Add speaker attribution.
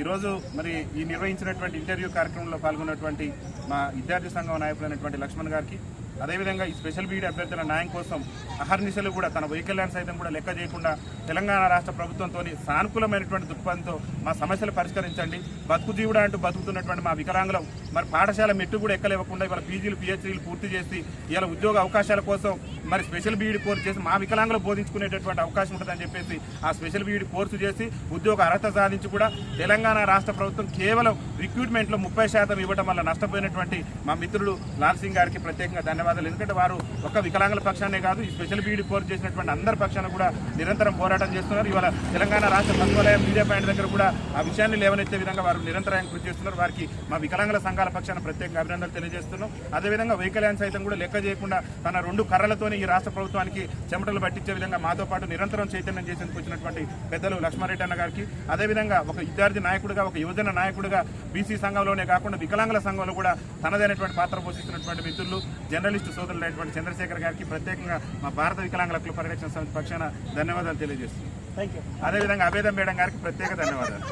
Speaker 1: ఈరోజు మరి ఈ నిర్వహించినటువంటి ఇంటర్వ్యూ కార్యక్రమంలో పాల్గొన్నటువంటి మా విద్యార్థి సంఘం నాయకులైనటువంటి లక్ష్మణ్ గారికి, అదేవిధంగా ఈ స్పెషల్ బీఈడీ అభ్యర్థుల న్యాయం కోసం అహర్నిశలు కూడా తన వైకల్యాన్ని సైతం కూడా లెక్క చేయకుండా తెలంగాణ రాష్ట్ర ప్రభుత్వంతో సానుకూలమైనటువంటి దృక్పథంతో మా సమస్యలు పరిష్కరించండి, బతుకు జీవుడా అంటూ బతుకుతున్నటువంటి మా వికలాంగులం మరి పాఠశాల మెట్టు కూడా ఎక్కలేకుండా ఇవాళ పీజీలు పిహెచ్డీలు పూర్తి చేసి ఇలా ఉద్యోగ అవకాశాల కోసం మరి స్పెషల్ బీఈడీ కోర్సు చేసి మా వికలాంగులు బోధించుకునేటటువంటి అవకాశం ఉంటుందని చెప్పేసి ఆ స్పెషల్ బీఈడీ కోర్సు చేసి ఉద్యోగ అర్హత సాధించి కూడా తెలంగాణ రాష్ట్ర ప్రభుత్వం కేవలం రిక్రూట్మెంట్లో 30% ఇవ్వడం వల్ల నష్టపోయినటువంటి మా మిత్రుడు లాల్ సింగ్ గారికి ప్రత్యేకంగా ధన్యవాదాలు. ఎందుకంటే వారు ఒక్క వికలాంగుల పక్షానే కాదు, ఈ స్పెషల్ బీఈడీ కోర్సు చేసినటువంటి అందరి పక్షాన కూడా నిరంతరం పోరాటం చేస్తున్నారు. ఇవాళ తెలంగాణ రాష్ట్ర సచివాలయం మీడియా పాయింట్ దగ్గర కూడా ఆ విషయాన్ని లేవనెత్తే విధంగా వారు నిరంతరం కృషి చేస్తున్నారు. వారికి మా వికలాంగుల సంఘాల పక్షాన ప్రత్యేకంగా అభినందనలు తెలియజేస్తున్నాం. అదేవిధంగా వైకల్యాన్ని సైతం కూడా లెక్క చేయకుండా తన 2 కర్రలతోనే ఈ రాష్ట్ర ప్రభుత్వానికి చెమటలు పట్టించే విధంగా మాతో పాటు నిరంతరం చైతన్యం చేసేందుకు వచ్చినటువంటి పెద్దలు లక్ష్మారెడ్డి అన్న గారికి, అదేవిధంగా ఒక విద్యార్థి నాయకుడిగా, ఒక యువజన నాయకుడిగా బీసీ సంఘంలోనే కాకుండా వికలాంగుల సంఘంలో కూడా తనదైనటువంటి పాత్ర పోషిస్తున్నటువంటి మిత్రులు జర్నలిస్టు సోదరులైనటువంటి చంద్రశేఖర్ గారికి ప్రత్యేకంగా మా భారత వికలాంగుల హక్కుల పరిరక్షణ సమితి పక్షాన ధన్యవాదాలు తెలియజేస్తున్నాం. అదేవిధంగా అభేదం మేడం గారికి ప్రత్యేక ధన్యవాదాలు.